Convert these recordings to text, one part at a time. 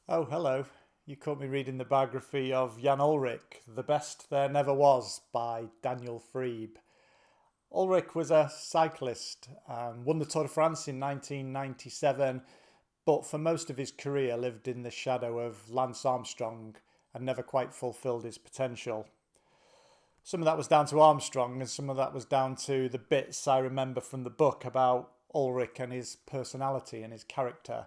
Oh, hello. You caught me reading the biography of Jan Ullrich, The Best There Never Was by Daniel Freeb. Ullrich was a cyclist, won the Tour de France in 1997, but for most of his career lived in the shadow of Lance Armstrong and never quite fulfilled his potential. Some of that was down to Armstrong, and some of that was down to the bits I remember from the book about Ullrich and his personality and his character.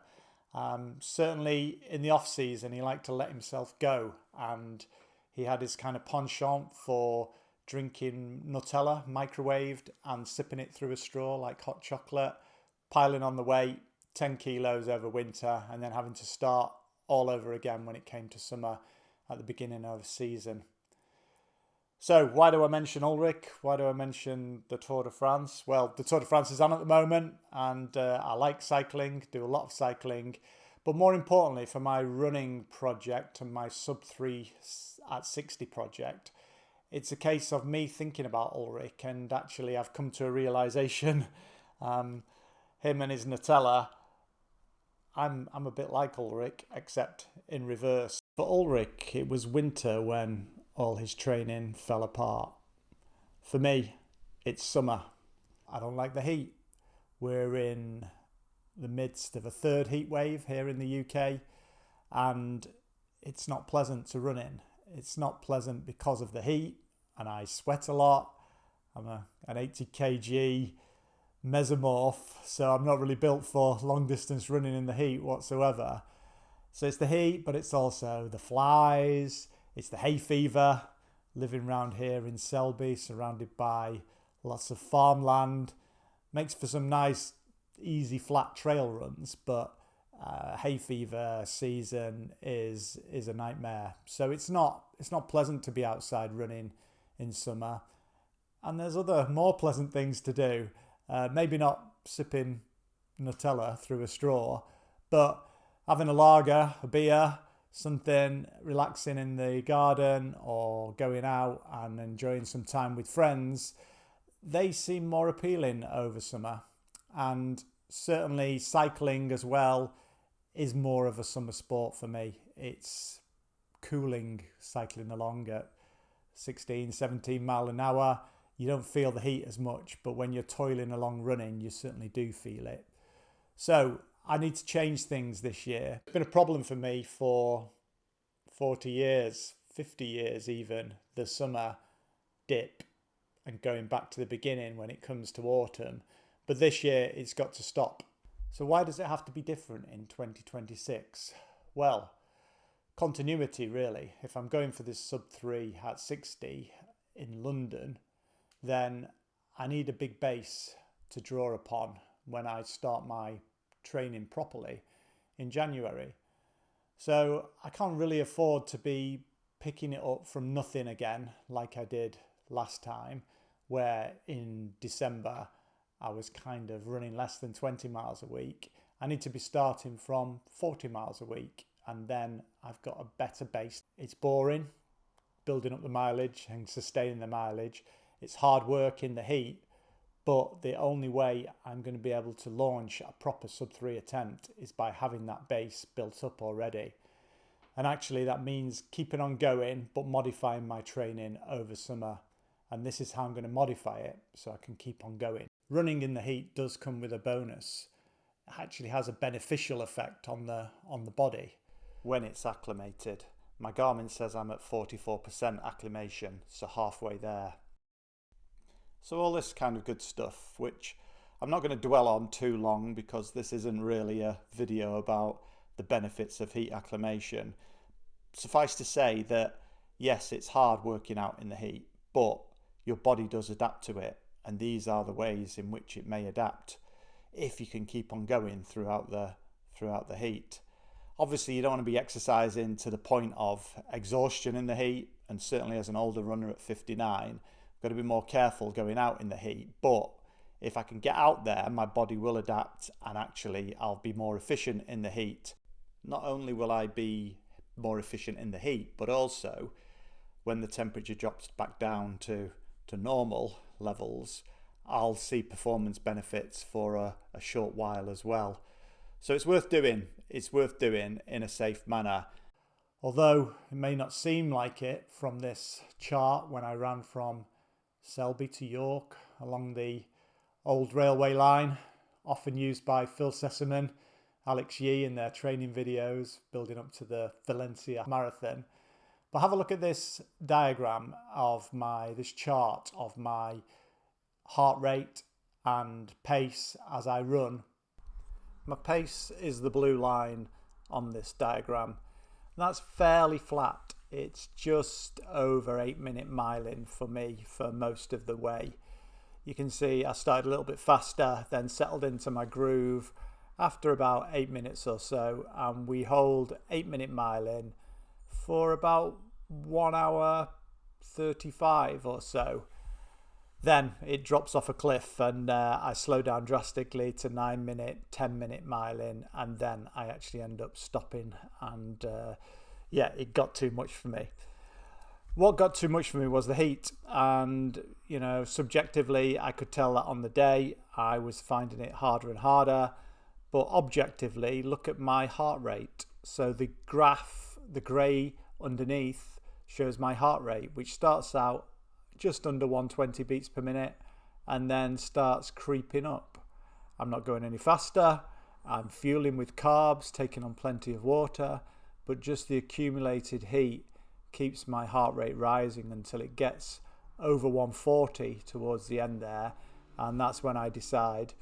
Certainly in the off season, he liked to let himself go, and he had his kind of penchant for drinking Nutella, microwaved, and sipping it through a straw like hot chocolate, piling on the weight, 10 kilos over winter, and then having to start all over again when it came to summer at the beginning of the season. So why do I mention Ullrich? Why do I mention the Tour de France? Well, the Tour de France is on at the moment, and I like cycling, do a lot of cycling. But more importantly, for my running project and my sub 3 at 60 project, it's a case of me thinking about Ullrich, and actually I've come to a realization, him and his Nutella, I'm a bit like Ullrich, except in reverse. For Ullrich, it was winter when all his training fell apart. For me, it's summer. I don't like the heat. We're in the midst of a third heat wave here in the UK, and it's not pleasant to run in. It's not pleasant because of the heat, and I sweat a lot. I'm an 80 kg mesomorph, so I'm not really built for long distance running in the heat whatsoever. So it's the heat, but it's also the flies, it's the hay fever, living around here in Selby, surrounded by lots of farmland. Makes for some nice, easy, flat trail runs, but hay fever season is a nightmare. So it's not pleasant to be outside running in summer. And there's other more pleasant things to do. Maybe not sipping Nutella through a straw, but having a lager, a beer, something relaxing in the garden, or going out and enjoying some time with friends. They seem more appealing over summer. And certainly cycling as well is more of a summer sport for me. It's cooling, cycling along at 16, 17 mile an hour. You don't feel the heat as much, but when you're toiling along running, you certainly do feel it. So I need to change things this year. It's been a problem for me for 40 years, 50 years even, the summer dip and going back to the beginning when it comes to autumn. But this year it's got to stop. So why does it have to be different in 2026? Well, continuity really. If I'm going for this sub 3 at 60 in London, then I need a big base to draw upon when I start my training properly in January. So I can't really afford to be picking it up from nothing again like I did last time, where in December I was kind of running less than 20 miles a week. I need to be starting from 40 miles a week, and then I've got a better base. It's boring building up the mileage and sustaining the mileage. It's hard work in the heat, but the only way I'm going to be able to launch a proper sub 3 attempt is by having that base built up already. And actually that means keeping on going, but modifying my training over summer. And this is how I'm going to modify it so I can keep on going. Running in the heat does come with a bonus. It actually has a beneficial effect on the body when it's acclimated. My Garmin says I'm at 44% acclimation, so halfway there. So all this kind of good stuff, which I'm not going to dwell on too long because this isn't really a video about the benefits of heat acclimation. Suffice to say that yes, it's hard working out in the heat, but your body does adapt to it, and these are the ways in which it may adapt if you can keep on going throughout the heat. Obviously you don't want to be exercising to the point of exhaustion in the heat, and certainly as an older runner at 59, got to be more careful going out in the heat. But if I can get out there, my body will adapt, and actually I'll be more efficient in the heat. Not only will I be more efficient in the heat, but also when the temperature drops back down to normal levels, I'll see performance benefits for a short while as well. So it's worth doing it's worth doing in a safe manner. Although it may not seem like it from this chart, when I ran from Selby to York along the old railway line, often used by Phil Sessamon, Alex Yee in their training videos building up to the Valencia Marathon. But have a look at this diagram of this chart of my heart rate and pace as I run. My pace is the blue line on this diagram. That's fairly flat. It's just over 8-minute miling for me for most of the way. You can see I started a little bit faster, then settled into my groove after about 8 minutes or so, and we hold 8-minute miling for about 1 hour 35 or so. Then it drops off a cliff and I slow down drastically to 9-minute, 10-minute miling, and then I actually end up stopping, and it got too much for me. What got too much for me was the heat, and subjectively I could tell that on the day I was finding it harder and harder, but objectively look at my heart rate. So the graph, the grey underneath, shows my heart rate, which starts out just under 120 beats per minute and then starts creeping up. I'm not going any faster, I'm fueling with carbs, taking on plenty of water, but just the accumulated heat keeps my heart rate rising until it gets over 140 towards the end there, and that's when I decide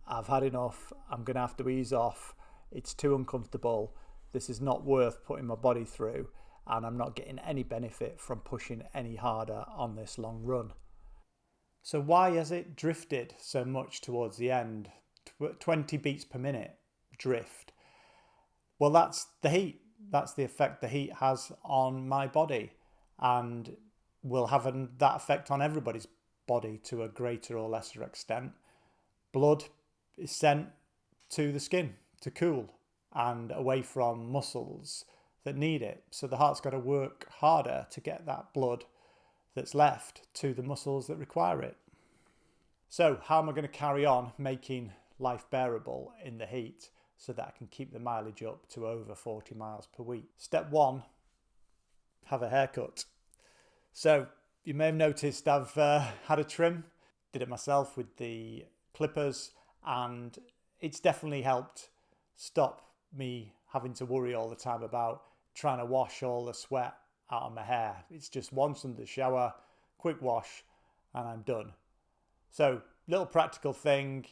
I've had enough, I'm going to have to ease off, it's too uncomfortable, this is not worth putting my body through, and I'm not getting any benefit from pushing any harder on this long run. So why has it drifted so much towards the end? 20 beats per minute drift. Well, that's the heat. That's the effect the heat has on my body, and will have that effect on everybody's body to a greater or lesser extent. Blood is sent to the skin to cool and away from muscles that need it. So the heart's got to work harder to get that blood that's left to the muscles that require it. So how am I going to carry on making life bearable in the heat so that I can keep the mileage up to over 40 miles per week? Step 1, have a haircut. So you may have noticed I've had a trim, did it myself with the clippers, and it's definitely helped stop me having to worry all the time about trying to wash all the sweat out of my hair. It's just once under the shower, quick wash, and I'm done. So, little practical thing,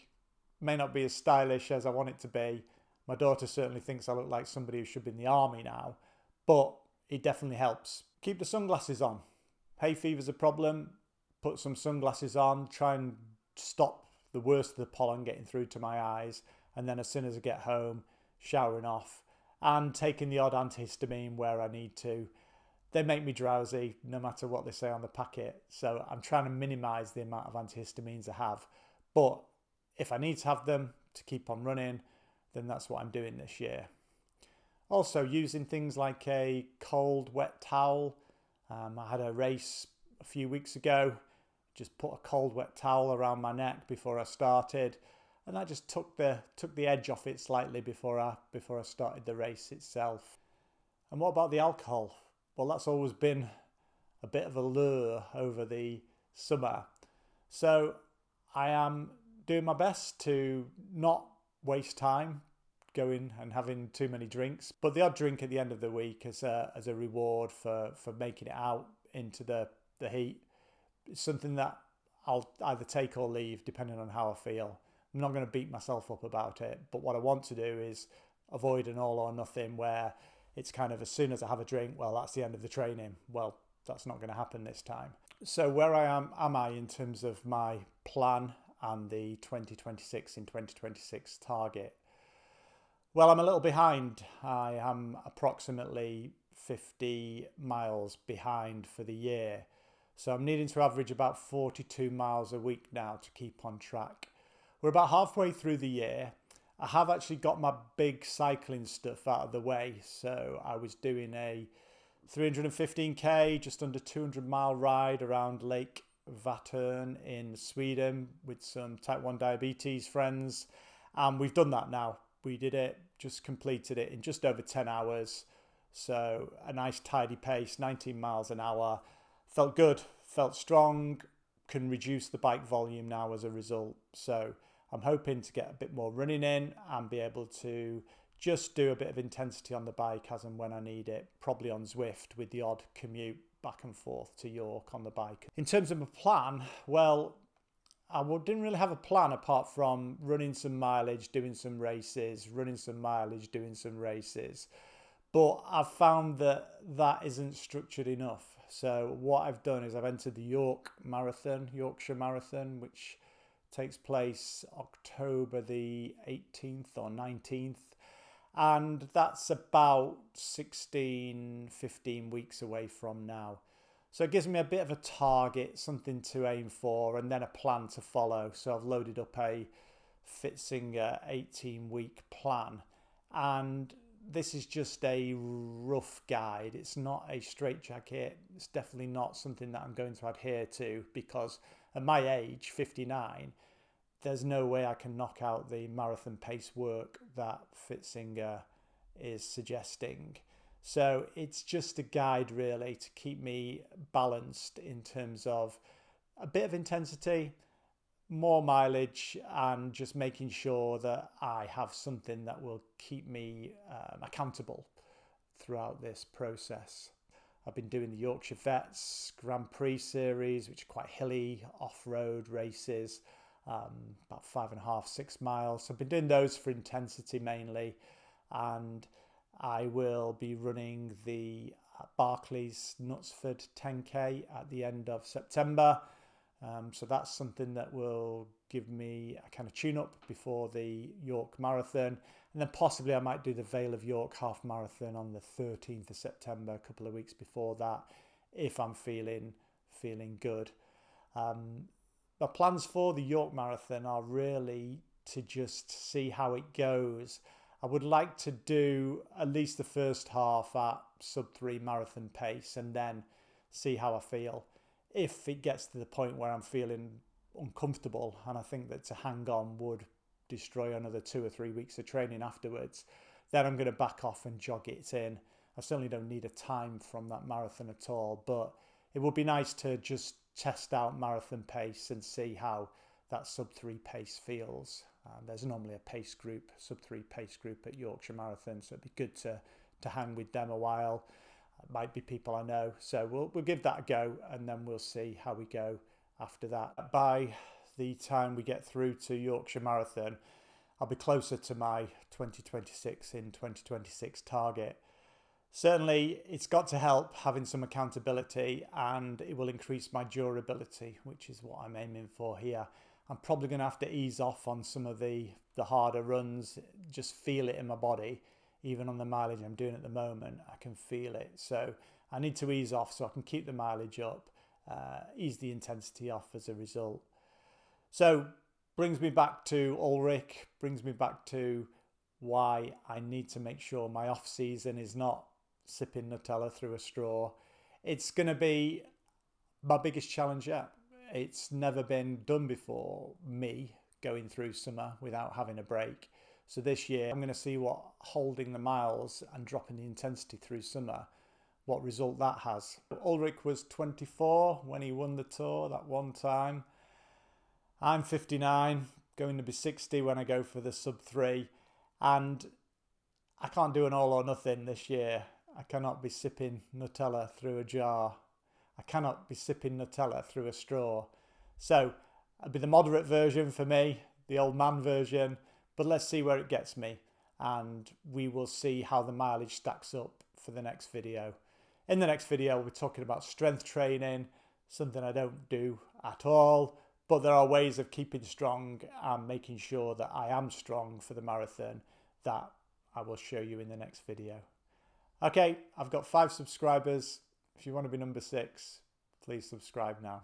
may not be as stylish as I want it to be. My daughter certainly thinks I look like somebody who should be in the army now, but it definitely helps. Keep the sunglasses on. Hay fever's a problem, put some sunglasses on, try and stop the worst of the pollen getting through to my eyes, and then as soon as I get home, showering off and taking the odd antihistamine where I need to. They make me drowsy no matter what they say on the packet, so I'm trying to minimise the amount of antihistamines I have, but if I need to have them to keep on running, then that's what I'm doing this year. Also using things like a cold wet towel. I had a race a few weeks ago, just put a cold wet towel around my neck before I started, and that just took the edge off it slightly before I started the race itself. And what about the alcohol? Well, that's always been a bit of a lure over the summer. So I am doing my best to not waste time going and having too many drinks, but the odd drink at the end of the week as a reward for making it out into the heat. It's something that I'll either take or leave depending on how I feel. I'm not going to beat myself up about it, but what I want to do is avoid an all or nothing where it's kind of as soon as I have a drink, well, that's the end of the training. Well, that's not going to happen this time. So where am I in terms of my plan and the 2026 in 2026 target? Well, I'm a little behind. I am approximately 50 miles behind for the year. So I'm needing to average about 42 miles a week now to keep on track. We're about halfway through the year. I have actually got my big cycling stuff out of the way. So I was doing a 315k, just under 200-mile ride around Lake Vättern in Sweden with some type 1 diabetes friends. And we've done that now. We did it just completed it in just over 10 hours. So a nice tidy pace, 19 miles an hour. Felt good, felt strong, can reduce the bike volume now as a result. So I'm hoping to get a bit more running in and be able to just do a bit of intensity on the bike as and when I need it, probably on Zwift with the odd commute back and forth to York on the bike. In terms of a plan, well, I didn't really have a plan apart from running some mileage, doing some races, running some mileage, doing some races. But I've found that that isn't structured enough. So what I've done is I've entered the Yorkshire Marathon, which takes place October the 18th or 19th. And that's about 15 weeks away from now. So it gives me a bit of a target, something to aim for, and then a plan to follow. So I've loaded up a Fitzinger 18-week plan. And this is just a rough guide. It's not a straitjacket. It's definitely not something that I'm going to adhere to, because at my age, 59, there's no way I can knock out the marathon pace work that Fitzinger is suggesting. So it's just a guide really to keep me balanced in terms of a bit of intensity, more mileage, and just making sure that I have something that will keep me accountable throughout this process. I've been doing the Yorkshire Vets Grand Prix series, which are quite hilly off-road races, about 5.5, 6 miles. So I've been doing those for intensity mainly, and I will be running the Barclays Knutsford 10K at the end of September. So that's something that will give me a kind of tune-up before the York Marathon. And then possibly I might do the Vale of York Half Marathon on the 13th of September, a couple of weeks before that, if I'm feeling good. My plans for the York Marathon are really to just see how it goes. I would like to do at least the first half at sub-3 marathon pace and then see how I feel. If it gets to the point where I'm feeling uncomfortable, and I think that to hang on would destroy another 2 or 3 weeks of training afterwards, then I'm going to back off and jog it in. I certainly don't need a time from that marathon at all, but it would be nice to just test out marathon pace and see how that sub-3 pace feels. There's normally a pace group, sub-3 pace group at Yorkshire Marathon, so it'd be good to hang with them a while. It might be people I know, so we'll give that a go, and then we'll see how we go after that. By the time we get through to Yorkshire Marathon, I'll be closer to my 2026 in 2026 target. Certainly, it's got to help having some accountability, and it will increase my durability, which is what I'm aiming for here. I'm probably going to have to ease off on some of the harder runs, just feel it in my body. Even on the mileage I'm doing at the moment, I can feel it. So I need to ease off so I can keep the mileage up, ease the intensity off as a result. So brings me back to Ullrich, brings me back to why I need to make sure my off season is not sipping Nutella through a straw. It's going to be my biggest challenge yet. It's never been done before, me going through summer without having a break. So this year I'm going to see what holding the miles and dropping the intensity through summer, what result that has. Ullrich was 24 when he won the Tour that one time. I'm 59, going to be 60 when I go for the sub-3, and I can't do an all or nothing this year. I cannot be sipping Nutella through a jar. I cannot be sipping Nutella through a straw. So it'll be the moderate version for me, the old man version, but let's see where it gets me, and we will see how the mileage stacks up for the next video. In the next video, we'll be talking about strength training, something I don't do at all, but there are ways of keeping strong and making sure that I am strong for the marathon that I will show you in the next video. Okay, I've got 5 subscribers. If you want to be number 6, please subscribe now.